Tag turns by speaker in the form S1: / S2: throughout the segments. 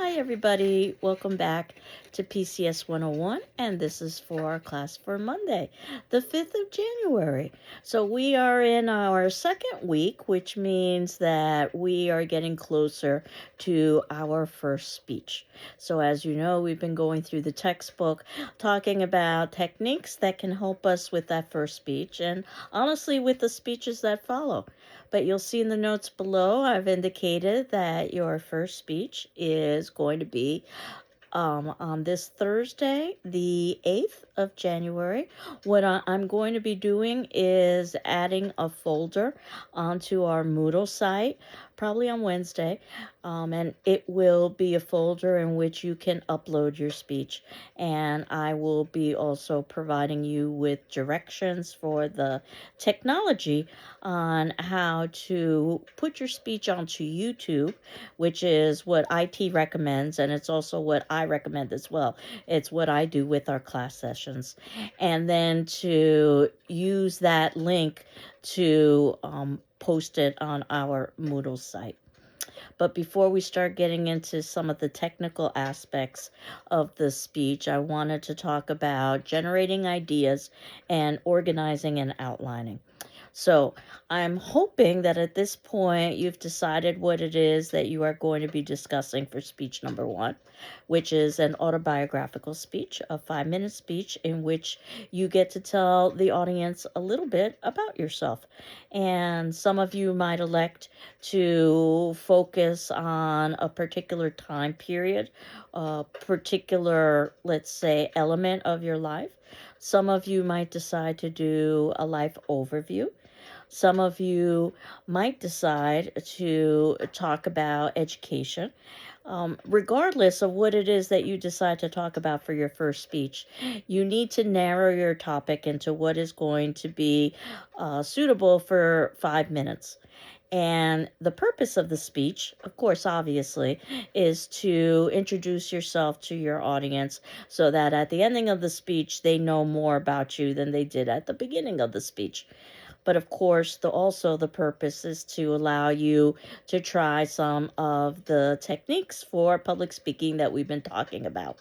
S1: Hi, everybody. Welcome back to PCS 101, and this is for our class for Monday, the 5th of January. So, we are in our second week, which means that we are getting closer to our first speech. So, as you know, we've been going through the textbook talking about techniques that can help us with that first speech, and honestly, with the speeches that follow. But you'll see in the notes below, I've indicated that your first speech is going to be on this Thursday, the 8th of January. What I'm going to be doing is adding a folder onto our Moodle site, probably on Wednesday, and it will be a folder in which you can upload your speech. And I will be also providing you with directions for the technology on how to put your speech onto YouTube, which is what IT recommends, and it's also what I recommend as well. It's what I do with our class sessions. And then to use that link to post it on our Moodle site. But before we start getting into some of the technical aspects of the speech, I wanted to talk about generating ideas and organizing and outlining. So I'm hoping that at this point you've decided what it is that you are going to be discussing for speech number one, which is an autobiographical speech, a 5-minute speech in which you get to tell the audience a little bit about yourself. And some of you might elect to focus on a particular time period, a particular, let's say, element of your life. Some of you might decide to do a life overview. Some of you might decide to talk about education. Regardless of what it is that you decide to talk about for your first speech, you need to narrow your topic into what is going to be suitable for 5 minutes. And the purpose of the speech, of course, obviously, is to introduce yourself to your audience so that at the ending of the speech, they know more about you than they did at the beginning of the speech. But of course, also the purpose is to allow you to try some of the techniques for public speaking that we've been talking about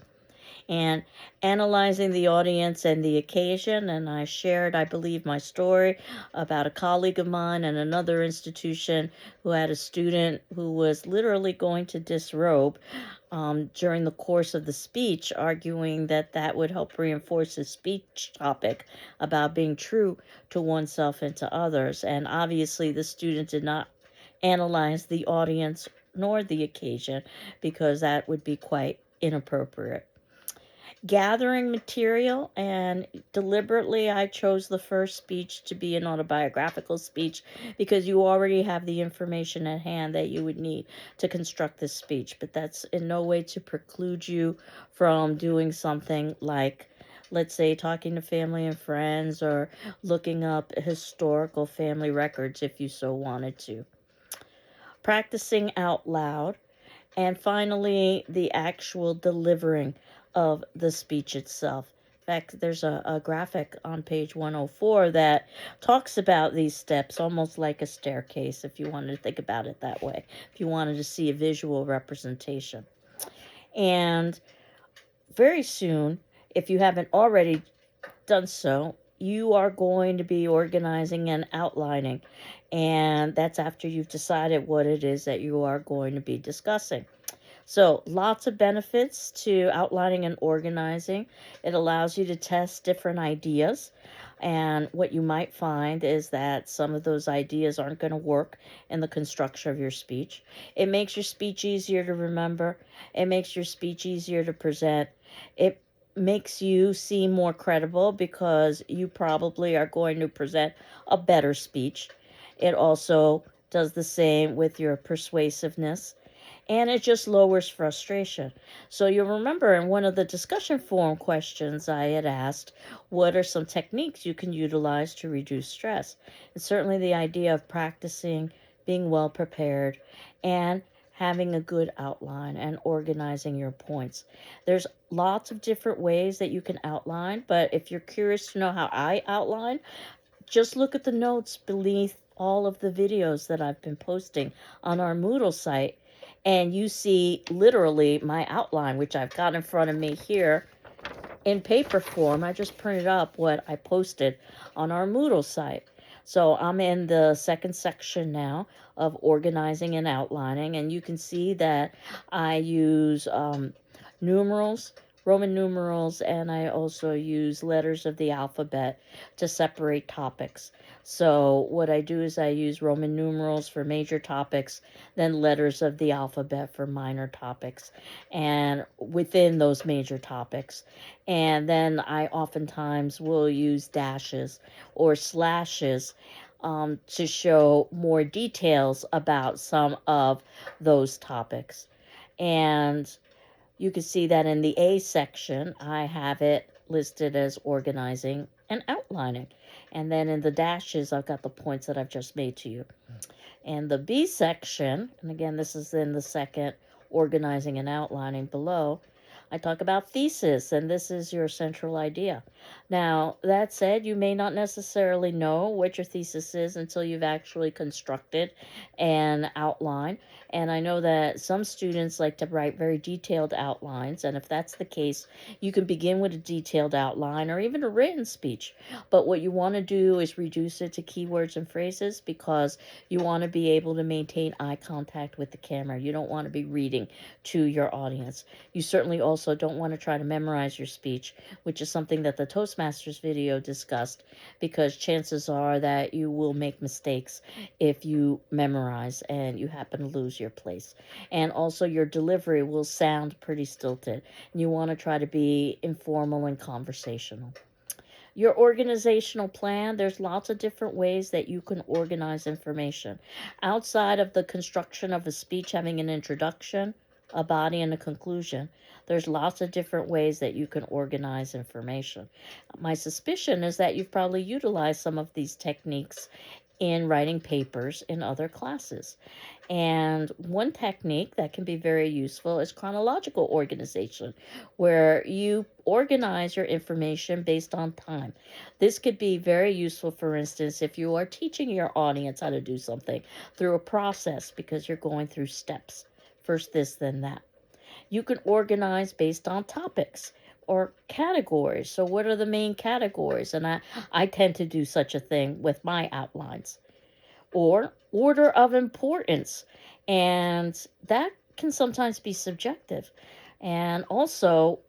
S1: and analyzing the audience and the occasion. And I shared, I believe, my story about a colleague of mine in another institution who had a student who was literally going to disrobe during the course of the speech, arguing that that would help reinforce his speech topic about being true to oneself and to others. And obviously, the student did not analyze the audience nor the occasion because that would be quite inappropriate. Gathering material, and deliberately I chose the first speech to be an autobiographical speech because you already have the information at hand that you would need to construct this speech. But that's in no way to preclude you from doing something like, let's say, talking to family and friends or looking up historical family records if you so wanted to. Practicing out loud. And finally, the actual delivering of the speech itself. In fact, there's a graphic on page 104 that talks about these steps almost like a staircase, if you wanted to think about it that way, if you wanted to see a visual representation. And very soon, if you haven't already done so, you are going to be organizing and outlining. And that's after you've decided what it is that you are going to be discussing. So, lots of benefits to outlining and organizing. It allows you to test different ideas. And what you might find is that some of those ideas aren't going to work in the construction of your speech. It makes your speech easier to remember. It makes your speech easier to present. It makes you seem more credible because you probably are going to present a better speech. It also does the same with your persuasiveness, and it just lowers frustration. So you'll remember in one of the discussion forum questions I had asked, what are some techniques you can utilize to reduce stress? And certainly the idea of practicing, being well prepared, and having a good outline and organizing your points. There's lots of different ways that you can outline, but if you're curious to know how I outline, just look at the notes beneath all of the videos that I've been posting on our Moodle site, And you see literally my outline, which I've got in front of me here in paper form. I just printed up what I posted on our Moodle site. So I'm in the second section now of organizing and outlining, and you can see that I use numerals, Roman numerals, and I also use letters of the alphabet to separate topics. So what I do is I use Roman numerals for major topics, then letters of the alphabet for minor topics, and within those major topics. And then I oftentimes will use dashes or slashes to show more details about some of those topics. And you can see that in the A section, I have it listed as organizing and outlining. And then in the dashes, I've got the points that I've just made to you. And the B section, and again, this is in the second organizing and outlining below, I talk about thesis, and this is your central idea. Now, that said, you may not necessarily know what your thesis is until you've actually constructed an outline. And I know that some students like to write very detailed outlines, and if that's the case, you can begin with a detailed outline or even a written speech. But what you want to do is reduce it to keywords and phrases, because you want to be able to maintain eye contact with the camera. You don't want to be reading to your audience. You certainly also don't want to try to memorize your speech, which is something that the Toastmasters video discussed, because chances are that you will make mistakes if you memorize and you happen to lose your place. And also your delivery will sound pretty stilted. You want to try to be informal and conversational. Your organizational plan, there's lots of different ways that you can organize information. Outside of the construction of a speech having an introduction, a body, and a conclusion, there's lots of different ways that you can organize information. My suspicion is that you've probably utilized some of these techniques in writing papers in other classes. And one technique that can be very useful is chronological organization, where you organize your information based on time. This could be very useful, for instance, if you are teaching your audience how to do something through a process, because you're going through steps. First this, then that. You can organize based on topics or categories. So what are the main categories? And I tend to do such a thing with my outlines. Or order of importance. And that can sometimes be subjective. And also,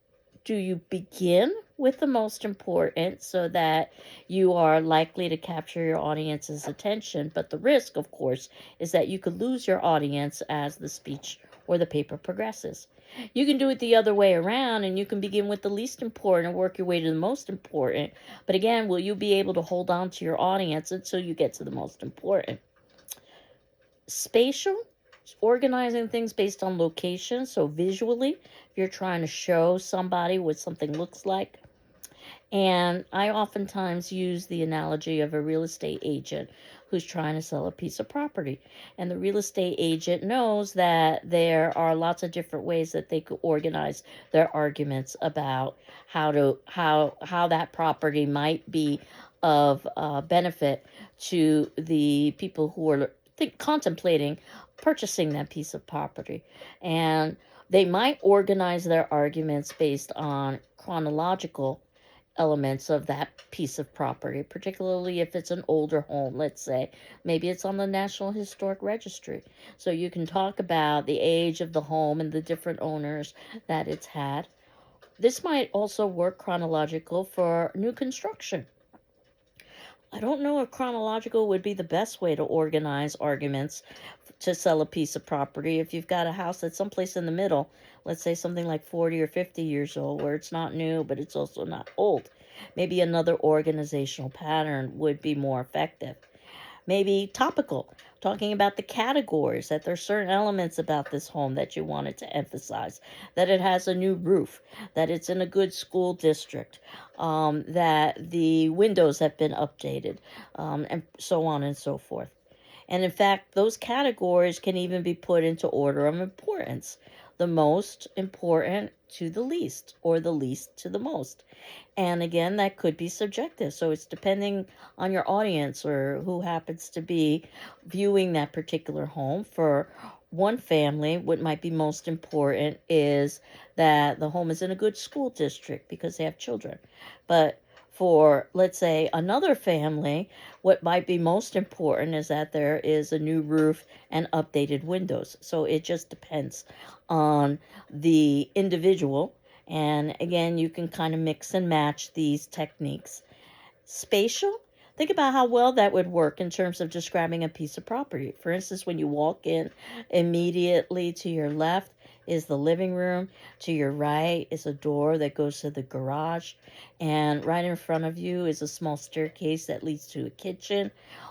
S1: do you begin with the most important so that you are likely to capture your audience's attention? But the risk, of course, is that you could lose your audience as the speech or the paper progresses. You can do it the other way around, and you can begin with the least important and work your way to the most important. But again, will you be able to hold on to your audience until you get to the most important? Spatial, organizing things based on location. So visually, if you're trying to show somebody what something looks like. And I oftentimes use the analogy of a real estate agent who's trying to sell a piece of property. And the real estate agent knows that there are lots of different ways that they could organize their arguments about how that property might be of benefit to the people who are contemplating purchasing that piece of property. And they might organize their arguments based on chronological elements of that piece of property, particularly if it's an older home, let's say. Maybe it's on the National Historic Registry. So you can talk about the age of the home and the different owners that it's had. This might also work chronological for new construction. I don't know if chronological would be the best way to organize arguments to sell a piece of property. If you've got a house that's someplace in the middle, let's say something like 40 or 50 years old, where it's not new, but it's also not old, maybe another organizational pattern would be more effective. Maybe topical, talking about the categories, that there's certain elements about this home that you wanted to emphasize, that it has a new roof, that it's in a good school district, that the windows have been updated, and so on and so forth. And in fact, those categories can even be put into order of importance. The most important to the least, or the least to the most. And again, that could be subjective. So it's depending on your audience or who happens to be viewing that particular home for one family, what might be most important is that the home is in a good school district because they have children. But for, let's say, another family, what might be most important is that there is a new roof and updated windows. So it just depends on the individual. And again, you can kind of mix and match these techniques. Spatial, think about how well that would work in terms of describing a piece of property. For instance, when you walk in, immediately to your left is the living room, to your right is a door that goes to the garage, and right in front of you is a small staircase that leads to a kitchen.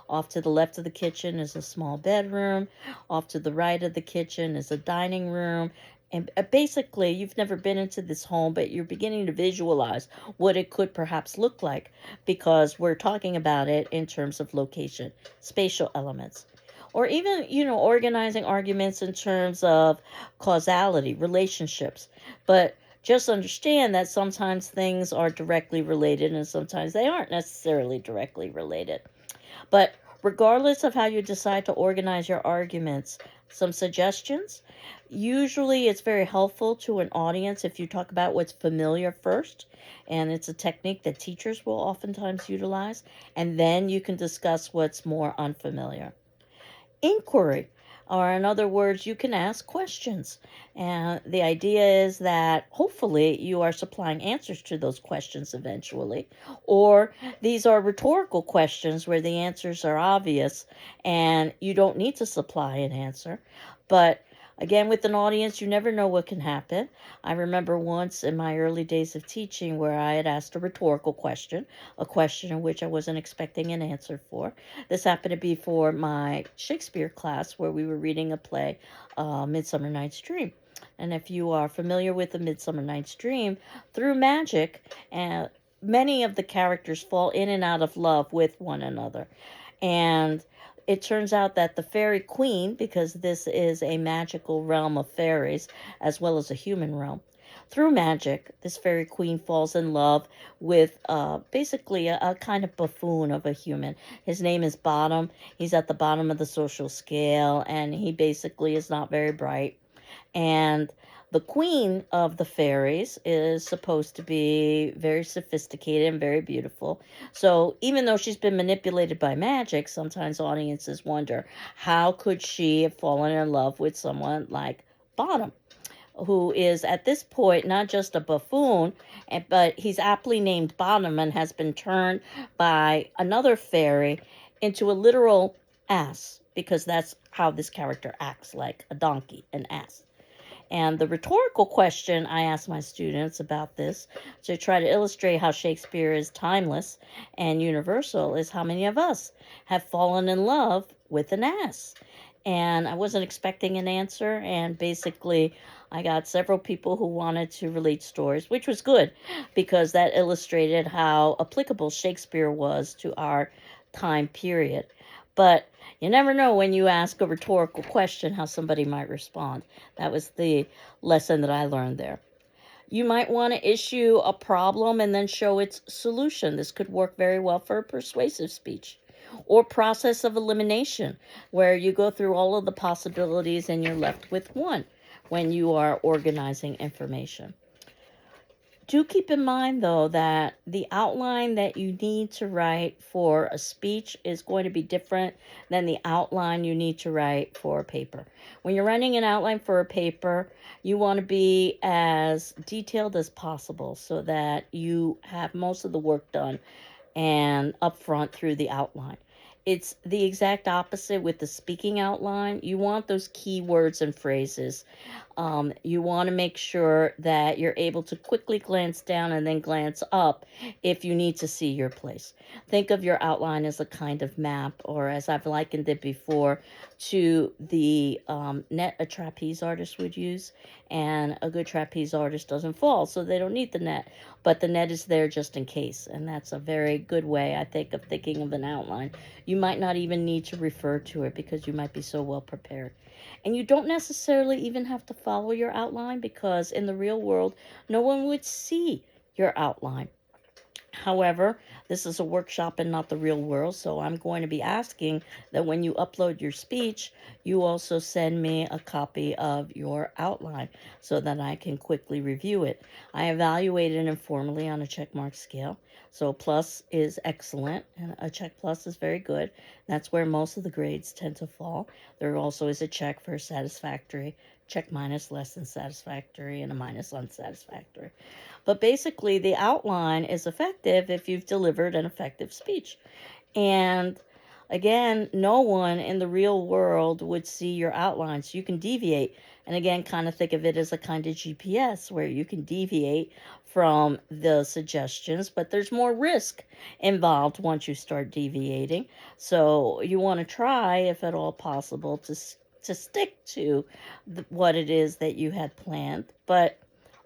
S1: Off to the left of the kitchen is a small bedroom. Off to the right of the kitchen is a dining room. And basically, you've never been into this home, but you're beginning to visualize what it could perhaps look like because we're talking about it in terms of location, spatial elements. Or even, organizing arguments in terms of causality, relationships. But just understand that sometimes things are directly related and sometimes they aren't necessarily directly related. But regardless of how you decide to organize your arguments, some suggestions. Usually, it's very helpful to an audience if you talk about what's familiar first, and it's a technique that teachers will oftentimes utilize, and then you can discuss what's more unfamiliar. Inquiry, or in other words, you can ask questions. And the idea is that hopefully you are supplying answers to those questions eventually. Or these are rhetorical questions where the answers are obvious and you don't need to supply an answer. But again, with an audience, you never know what can happen. I remember once in my early days of teaching where I had asked a rhetorical question, a question in which I wasn't expecting an answer for. This happened to be for my Shakespeare class where we were reading a play, Midsummer Night's Dream. And if you are familiar with the Midsummer Night's Dream, through magic, many of the characters fall in and out of love with one another. And it turns out that the fairy queen, because this is a magical realm of fairies as well as a human realm, through magic, this fairy queen falls in love with basically a kind of buffoon of a human. His name is Bottom. He's at the bottom of the social scale, and he basically is not very bright. And the queen of the fairies is supposed to be very sophisticated and very beautiful. So even though she's been manipulated by magic, sometimes audiences wonder how could she have fallen in love with someone like Bottom, who is at this point not just a buffoon, but he's aptly named Bottom and has been turned by another fairy into a literal ass, because that's how this character acts, like a donkey, an ass. And the rhetorical question I ask my students about this to try to illustrate how Shakespeare is timeless and universal is how many of us have fallen in love with an ass? And I wasn't expecting an answer, and basically I got several people who wanted to relate stories, which was good because that illustrated how applicable Shakespeare was to our time period. But you never know when you ask a rhetorical question how somebody might respond. That was the lesson that I learned there. You might want to issue a problem and then show its solution. This could work very well for a persuasive speech. Or process of elimination, where you go through all of the possibilities and you're left with one when you are organizing information. Do keep in mind, though, that the outline that you need to write for a speech is going to be different than the outline you need to write for a paper. When you're writing an outline for a paper, you want to be as detailed as possible so that you have most of the work done and upfront through the outline. It's the exact opposite with the speaking outline. You want those key words and phrases. You want to make sure that you're able to quickly glance down and then glance up if you need to see your place. Think of your outline as a kind of map, or as I've likened it before, to the net a trapeze artist would use. And a good trapeze artist doesn't fall, so they don't need the net. But the net is there just in case. And that's a very good way, I think, of thinking of an outline. You might not even need to refer to it because you might be so well prepared. And you don't necessarily even have to follow your outline because in the real world, no one would see your outline. However, this is a workshop and not the real world, so I'm going to be asking that when you upload your speech, you also send me a copy of your outline so that I can quickly review it. I evaluated it informally on a checkmark scale. So a plus is excellent and a check plus is very good. That's where most of the grades tend to fall. There also is a check for satisfactory, check minus less than satisfactory, and a minus unsatisfactory. But basically, the outline is effective if you've delivered an effective speech. And again, no one in the real world would see your outline, so you can deviate. And again, kind of think of it as a kind of GPS where you can deviate from the suggestions, but there's more risk involved once you start deviating. So you want to try, if at all possible, to stick to what it is that you had planned. But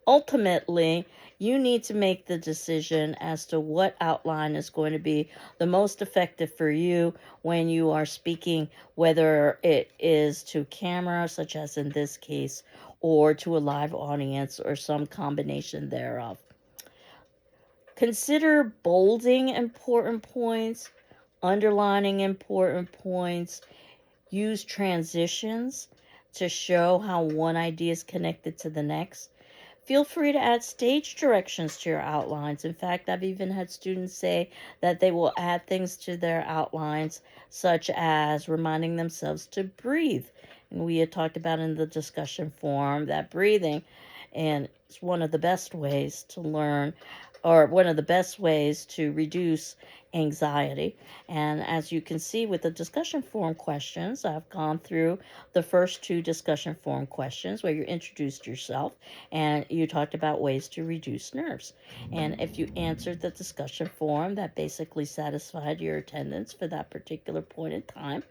S1: ultimately, you need to make the decision as to what outline is going to be the most effective for you when you are speaking, whether it is to camera, such as in this case, or to a live audience, or some combination thereof. Consider bolding important points, underlining important points, use transitions to show how one idea is connected to the next. Feel free to add stage directions to your outlines. In fact, I've even had students say that they will add things to their outlines, such as reminding themselves to breathe. And we had talked about in the discussion forum that breathing, and it's one of the best ways to learn, or one of the best ways to reduce anxiety. And as you can see with the discussion forum questions, I've gone through the first two discussion forum questions where you introduced yourself and you talked about ways to reduce nerves. And if you answered the discussion forum, that basically satisfied your attendance for that particular point in time.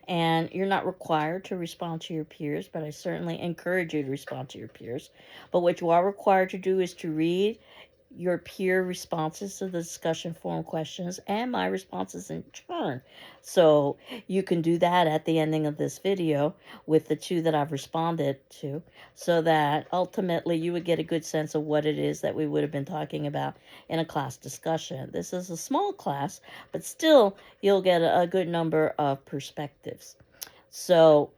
S1: And you're not required to respond to your peers, but I certainly encourage you to respond to your peers. But what you are required to do is to read your peer responses to the discussion forum questions and my responses in turn. So you can do that at the ending of this video with the two that I've responded to, so that ultimately you would get a good sense of what it is that we would have been talking about in a class discussion. This is a small class, but still you'll get a good number of perspectives. So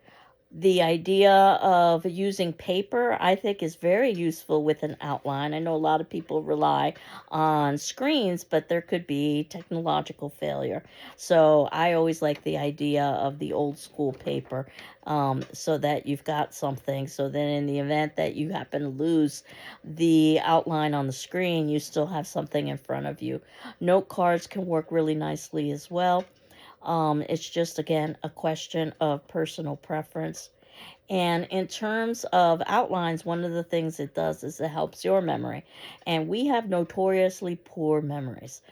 S1: the idea of using paper, I think, is very useful with an outline. I know a lot of people rely on screens, but there could be technological failure. So I always like the idea of the old school paper, so that you've got something. So then in the event that you happen to lose the outline on the screen, you still have something in front of you. Note cards can work really nicely as well. It's just, again, a question of personal preference. And in terms of outlines, one of the things it does is it helps your memory. And we have notoriously poor memories.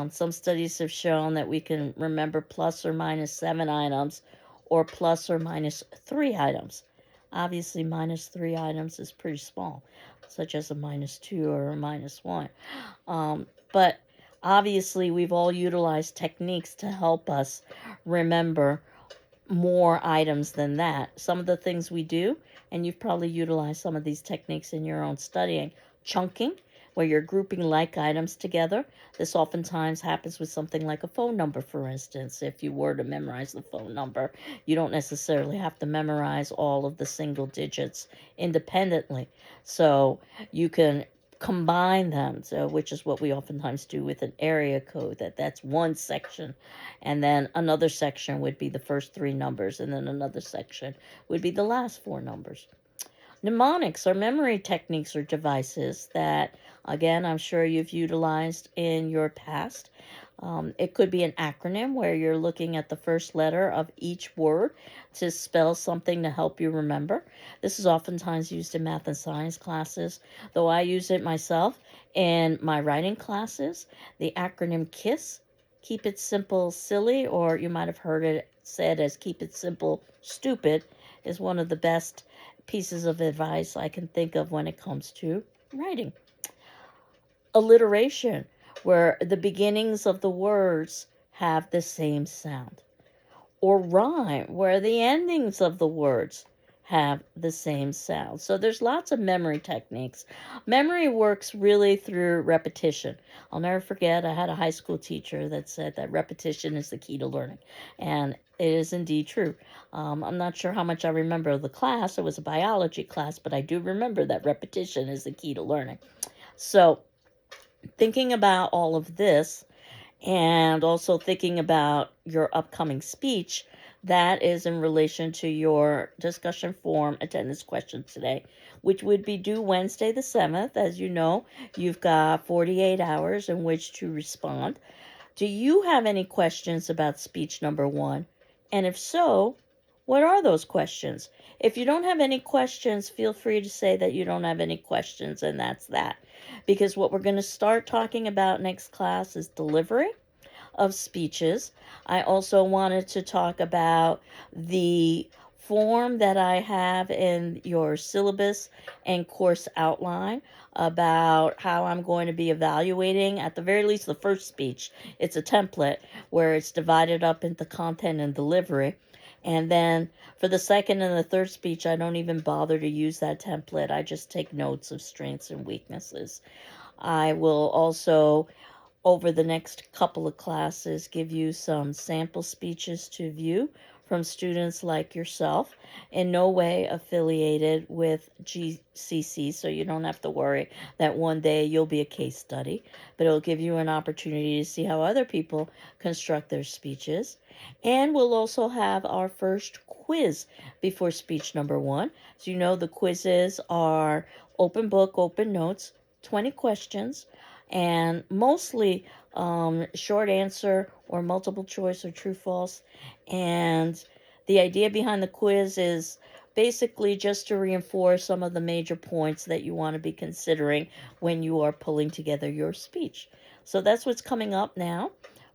S1: Some studies have shown that we can remember plus or minus 7 items or plus or minus 3 items. Obviously, minus 3 items is pretty small, such as a minus 2 or a minus 1. But obviously, we've all utilized techniques to help us remember more items than that. Some of the things we do, and you've probably utilized some of these techniques in your own studying, chunking, where you're grouping like items together. This oftentimes happens with something like a phone number, for instance. If you were to memorize the phone number, you don't necessarily have to memorize all of the single digits independently. So you can combine them, so which is what we oftentimes do with an area code. That's one section, and then another section would be the first 3 numbers, and then another section would be the last 4 numbers. Mnemonics are memory techniques or devices that, again, I'm sure you've utilized in your past. It could be an acronym where you're looking at the first letter of each word to spell something to help you remember. This is oftentimes used in math and science classes, though I use it myself in my writing classes. The acronym KISS, keep it simple, silly, or you might have heard it said as keep it simple, stupid, is one of the best pieces of advice I can think of when it comes to writing. Alliteration, where the beginnings of the words have the same sound. Or rhyme, where the endings of the words have the same sound. So there's lots of memory techniques. Memory works really through repetition. I'll never forget, I had a high school teacher that said that repetition is the key to learning. And it is indeed true. I'm not sure how much I remember of the class. It was a biology class, but I do remember that repetition is the key to learning. So thinking about all of this, and also thinking about your upcoming speech, that is in relation to your discussion forum attendance question today, which would be due Wednesday the 7th. As you know, you've got 48 hours in which to respond. Do you have any questions about speech number 1? And if so, what are those questions? If you don't have any questions, feel free to say that you don't have any questions, and that's that. Because what we're going to start talking about next class is delivery of speeches. I also wanted to talk about the form that I have in your syllabus and course outline about how I'm going to be evaluating, at the very least, the first speech. It's a template where it's divided up into content and delivery. And then for the second and the third speech, I don't even bother to use that template. I just take notes of strengths and weaknesses. I will also, over the next couple of classes, give you some sample speeches to view from students like yourself, in no way affiliated with GCC, so you don't have to worry that one day you'll be a case study, but it'll give you an opportunity to see how other people construct their speeches. And we'll also have our first quiz before speech number 1. So you know the quizzes are open book, open notes, 20 questions, and mostly short answer or multiple choice or true false. And the idea behind the quiz is basically just to reinforce some of the major points that you want to be considering when you are pulling together your speech. So that's what's coming up now.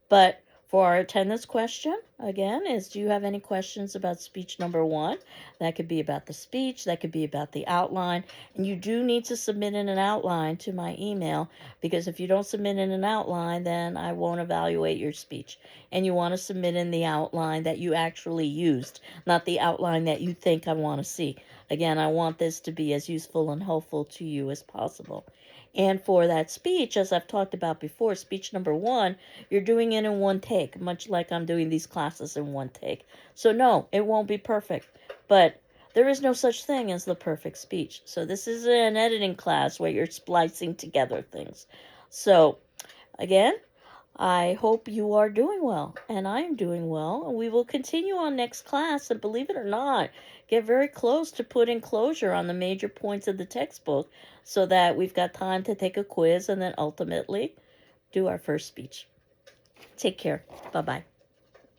S1: But for our attendance question, again, is do you have any questions about speech number 1? That could be about the speech, that could be about the outline. And you do need to submit in an outline to my email, because if you don't submit in an outline, then I won't evaluate your speech. And you want to submit in the outline that you actually used, not the outline that you think I want to see. Again, I want this to be as useful and helpful to you as possible. And for that speech, as I've talked about before, speech number 1, you're doing it in one take, much like I'm doing these classes in one take. So no, it won't be perfect, but there is no such thing as the perfect speech. So this is an editing class where you're splicing together things. So again, I hope you are doing well, and I am doing well, and we will continue on next class, and believe it or not, get very close to putting closure on the major points of the textbook so that we've got time to take a quiz and then ultimately do our first speech. Take care. Bye-bye.